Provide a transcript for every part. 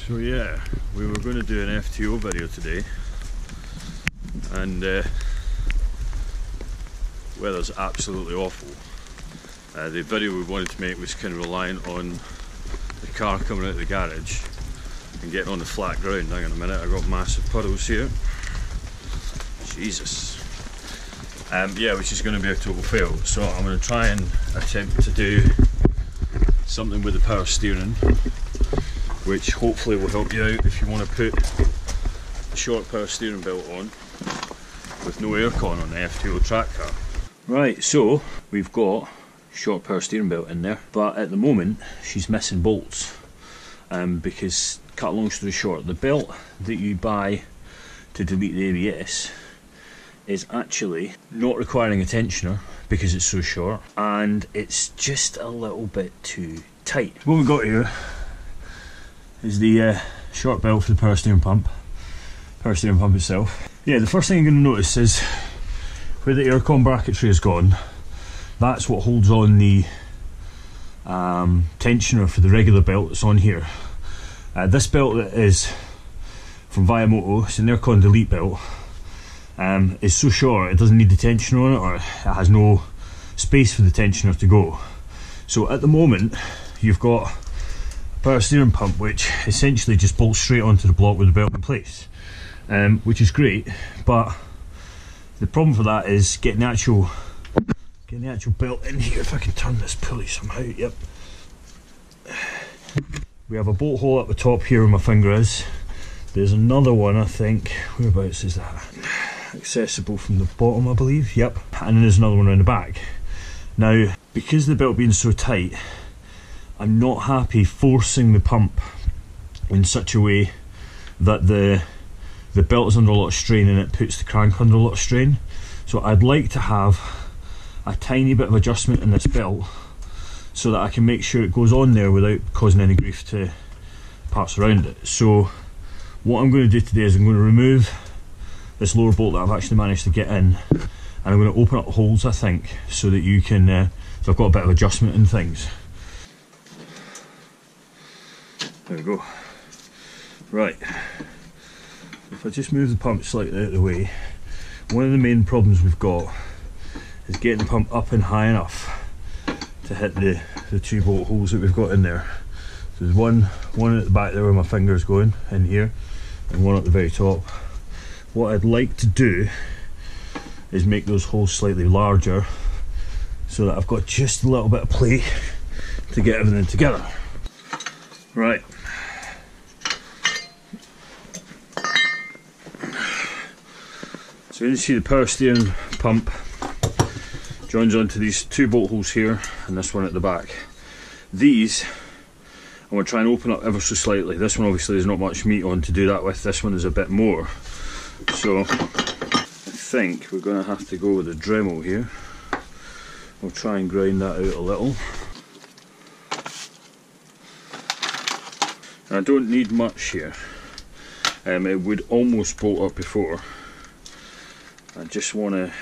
So yeah, we were going to do an FTO video today, and weather's absolutely awful. The video we wanted to make was kind of reliant on the car coming out of the garage and getting on the flat ground. Hang on a minute, I got massive puddles here. Jesus. Yeah, which is going to be a total fail. So I'm going to try and attempt to do something with the power steering, which hopefully will help you out if you want to put a short power steering belt on with no aircon on the FTO track car. Right, so we've got short power steering belt in there, but at the moment she's missing bolts because, cut a long story short, the belt that you buy to delete the ABS is actually not requiring a tensioner because it's so short, and it's just a little bit too tight. What we've got here is the short belt for the power steering pump itself. Yeah, the first thing you're going to notice is where the aircon bracketry has gone, that's what holds on the tensioner for the regular belt that's on here. This belt that is from Viamoto, it's an aircon delete belt, is so short it doesn't need the tensioner on it, or it has no space for the tensioner to go. So at the moment you've got a power steering pump which essentially just bolts straight onto the block with the belt in place, which is great, but the problem for that is getting the actual belt in here. If I can turn this pulley somehow, yep. We have a bolt hole at the top here where my finger is. There's another one, I think, whereabouts is that? Accessible from the bottom, I believe, yep. And then there's another one around the back. Now, because of the belt being so tight, I'm not happy forcing the pump in such a way that the belt is under a lot of strain and it puts the crank under a lot of strain. So I'd like to have a tiny bit of adjustment in this belt so that I can make sure it goes on there without causing any grief to parts around it. So what I'm going to do today is I'm going to remove this lower bolt that I've actually managed to get in, and I'm going to open up holes, I think, so that you can, so I've got a bit of adjustment in things. There we go. Right, if I just move the pump slightly out of the way, one of the main problems we've got is getting the pump up and high enough to hit the two bolt holes that we've got in there. So there's one at the back there where my finger's going, in here, and one at the very top. What I'd like to do is make those holes slightly larger so that I've got just a little bit of play to get everything together. Right. So you can see the power steering pump joins onto these two bolt holes here and this one at the back. These I'm going to try and open up ever so slightly. This one obviously there's not much meat on to do that with, this one is a bit more. So I think we're going to have to go with a Dremel here. We'll try and grind that out a little. I don't need much here. It would almost bolt up before. I just want to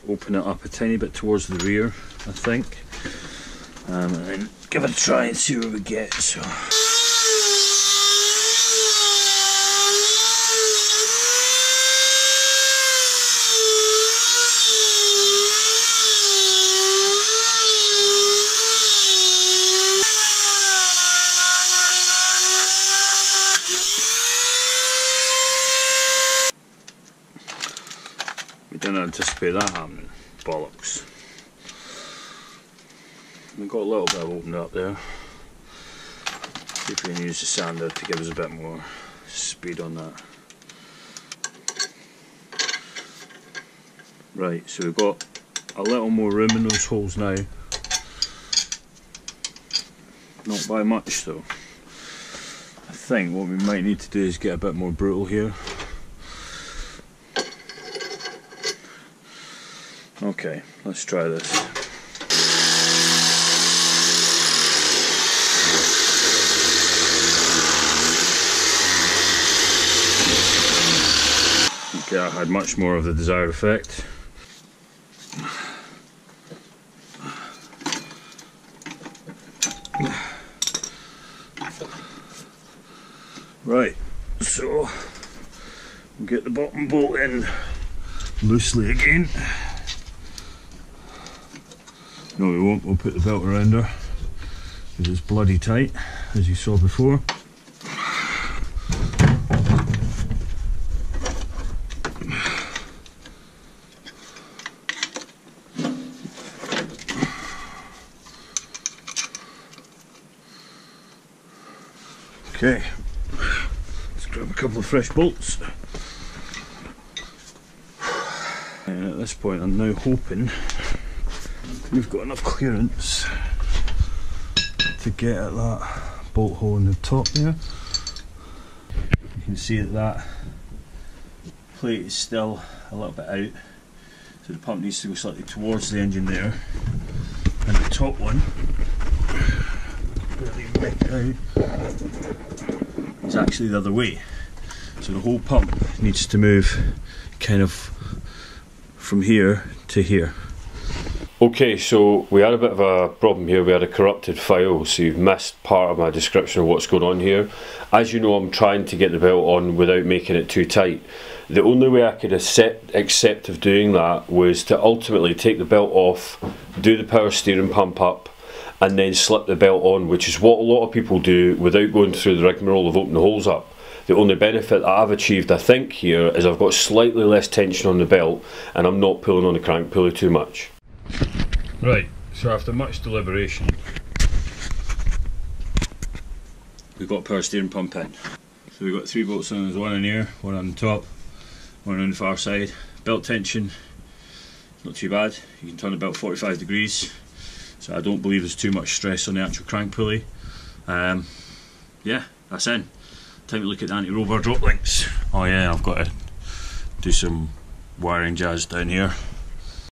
open it up a tiny bit towards the rear, I think, and then give it a try and see where we get. So we didn't anticipate that happening. Bollocks. We've got a little bit of opening up there. See if we can use the sander to give us a bit more speed on that. Right, so we've got a little more room in those holes now. Not by much though. I think what we might need to do is get a bit more brutal here. Okay, let's try this. Okay, I had much more of the desired effect. Right, so we'll get the bottom bolt in loosely again. No, we won't, we'll put the belt around her because it's bloody tight, as you saw before. Okay, let's grab a couple of fresh bolts. And at this point I'm now hoping we've got enough clearance to get at that bolt hole in the top there. You can see that that plate is still a little bit out, so the pump needs to go slightly towards the engine there, and the top one is actually the other way, so the whole pump needs to move kind of from here to here. Okay, so we had a bit of a problem here. We had a corrupted file, so you've missed part of my description of what's going on here. As you know, I'm trying to get the belt on without making it too tight. The only way I could accept of doing that was to ultimately take the belt off, do the power steering pump up, and then slip the belt on, which is what a lot of people do without going through the rigmarole of opening the holes up. The only benefit that I've achieved, I think, here is I've got slightly less tension on the belt and I'm not pulling on the crank pulley too much. Right, so after much deliberation, we've got a power steering pump in. So we've got 3 bolts on, there's one in here, one on the top, one on the far side. Belt tension, not too bad. You can turn the belt 45 degrees. So I don't believe there's too much stress on the actual crank pulley. Yeah, that's in. Time to look at the anti-roll bar drop links. Oh yeah, I've got to do some wiring jazz down here.